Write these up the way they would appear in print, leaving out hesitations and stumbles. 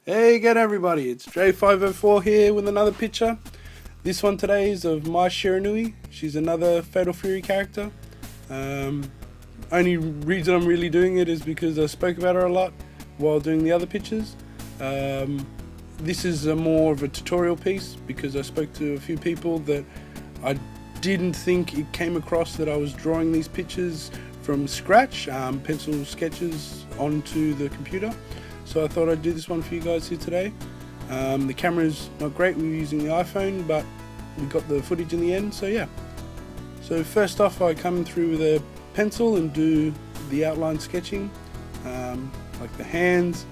Hey again everybody, it's J504 here with another picture. This one today is of Mia Shiranui. She's another Fatal Fury character. Only reason I'm really doing it is because I spoke about her a lot while doing the other pictures. This is more of a tutorial piece because I spoke to a few people that I didn't think it came across that I was drawing these pictures from scratch, pencil sketches onto the computer. So I thought I'd do this one for you guys here today. The camera's not great, we were using the iPhone, but we got the footage in the end, so yeah. So first off, I come through with a pencil and do the outline sketching, like the hands.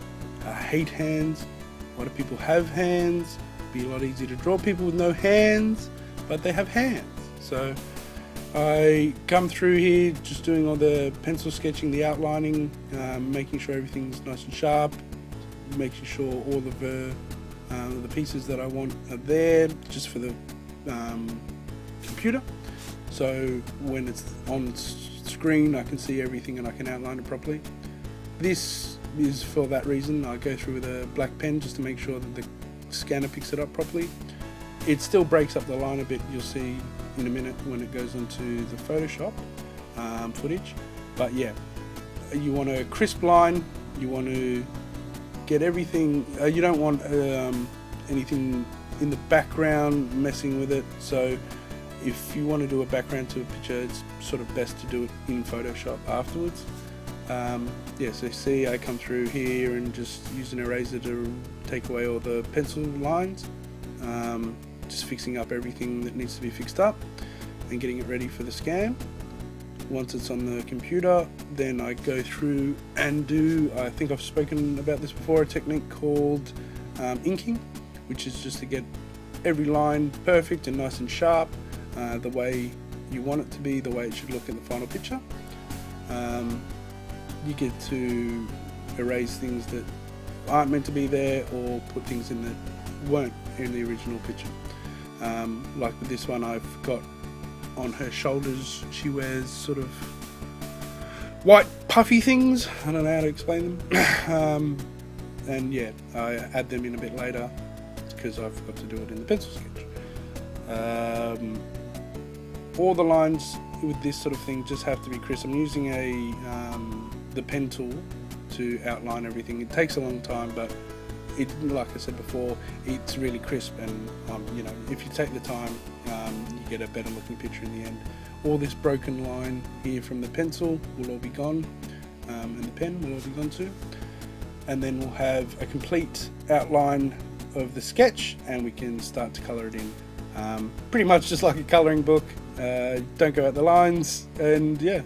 I hate hands. Why do people have hands? It'd be a lot easier to draw people with no hands, but they have hands. So I come through here just doing all the pencil sketching, the outlining, making sure everything's nice and sharp, making sure all of the pieces that I want are there just for the computer. So when it's on screen I can see everything and I can outline it properly. This is for that reason. I go through with a black pen just to make sure that the scanner picks it up properly. It still breaks up the line a bit, you'll see in a minute when it goes onto the Photoshop footage. But yeah, you want a crisp line, you want to get everything, you don't want anything in the background messing with it. So if you want to do a background to a picture, it's sort of best to do it in Photoshop afterwards. Yeah, so see I come through here and just use an eraser to take away all the pencil lines. Just fixing up everything that needs to be fixed up and getting it ready for the scan. Once it's on the computer, then I go through and do, I think I've spoken about this before, a technique called inking, which is just to get every line perfect and nice and sharp, the way you want it to be, the way it should look in the final picture. You get to erase things that aren't meant to be there or put things in that weren't in the original picture. Like with this one, I've got on her shoulders, she wears sort of white puffy things. I don't know how to explain them. And yeah, I add them in a bit later because I've got to do it in the pencil sketch. All the lines with this sort of thing just have to be crisp. I'm using the pen tool to outline everything. It takes a long time, but it, like I said before, it's really crisp, and you know, if you take the time, you get a better looking picture in the end. All this broken line here from the pencil will all be gone, and the pen will all be gone too. And then we'll have a complete outline of the sketch, and we can start to colour it in. Pretty much just like a colouring book. Don't go out the lines, and yeah.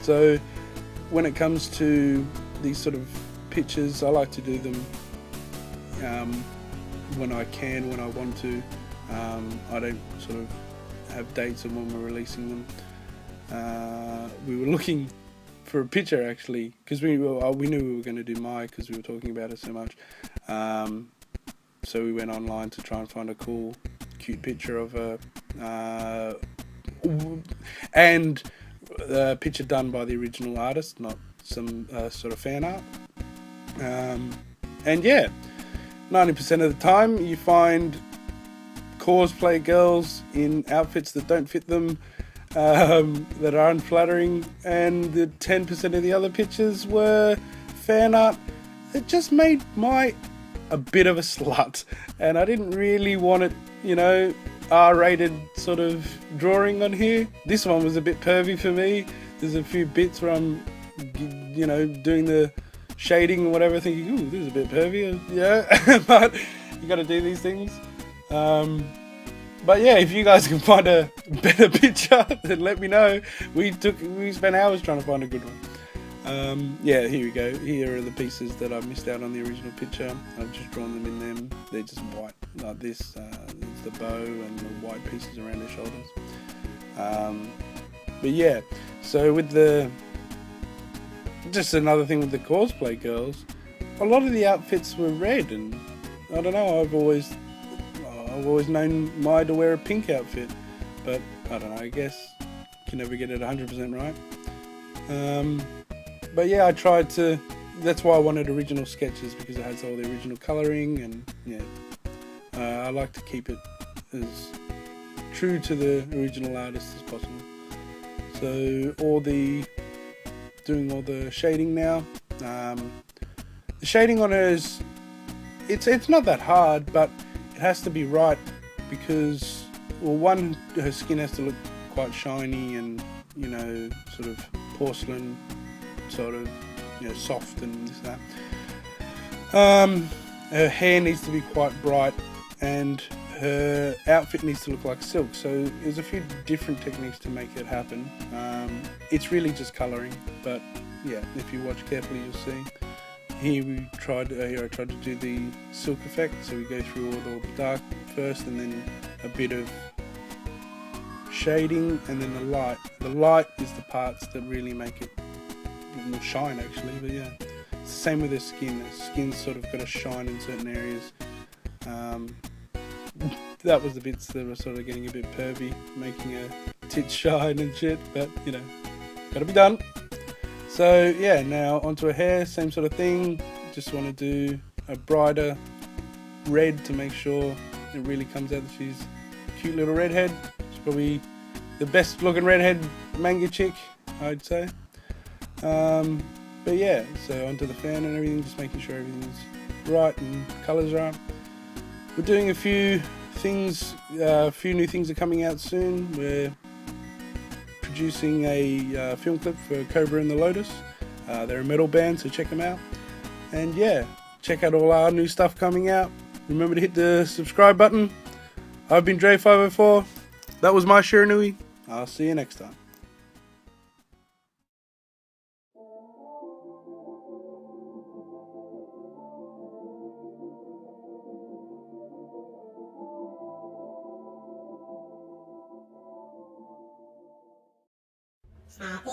So when it comes to these sort of pictures, I like to do them when I can, when I want to. I don't sort of have dates of when we're releasing them. We were looking for a picture actually, because we knew we were going to do Mia because we were talking about it so much. So we went online to try and find a cool, cute picture of her, and a picture done by the original artist, not some sort of fan art. And yeah, 90% of the time you find cosplay girls in outfits that don't fit them, that are unflattering, and the 10% of the other pictures were fan art. It just made a bit of a slut, and I didn't really want it, you know, R-rated sort of drawing on here. This one was a bit pervy for me. There's a few bits where I'm, you know, doing the shading or whatever, thinking, ooh, this is a bit pervy, yeah. But you got to do these things. But yeah, if you guys can find a better picture, then let me know. We spent hours trying to find a good one. Yeah, here we go. Here are the pieces that I missed out on the original picture. I've just drawn them in them. They're just white, like this. There's the bow and the white pieces around the shoulders. But yeah, so with just another thing with the cosplay girls, a lot of the outfits were red, and I don't know, I've always known Mia to wear a pink outfit, but I don't know, I guess you can never get it 100% right. But yeah, I tried to that's why I wanted original sketches, because it has all the original colouring, and yeah, I like to keep it as true to the original artist as possible. So doing all the shading now. The shading on her is, it's not that hard, but it has to be right, because, well, one, her skin has to look quite shiny and, you know, sort of porcelain, sort of, you know, soft and this and that. Her hair needs to be quite bright, and her outfit needs to look like silk. So there's a few different techniques to make it happen. It's really just colouring, but yeah, if you watch carefully, you'll see. Here I tried to do the silk effect, so we go through all the dark first, and then a bit of shading, and then the light. The light is the parts that really make it will shine, actually. But yeah, it's the same with the skin. The skin's sort of got a shine in certain areas. That was the bits that were sort of getting a bit pervy, making a tit shine and shit, but you know, gotta be done. So yeah, now onto her hair, same sort of thing. Just want to do a brighter red to make sure it really comes out that she's a cute little redhead. She's probably the best looking redhead manga chick, I'd say. But yeah, so onto the fan and everything, just making sure everything's right and colours are up. We're doing a few things, a few new things are coming out soon. We're producing a film clip for Cobra and the Lotus. They're a metal band, so check them out. And yeah, check out all our new stuff coming out. Remember to hit the subscribe button. I've been Dre504. That was my Shiranui. I'll see you next time. Happy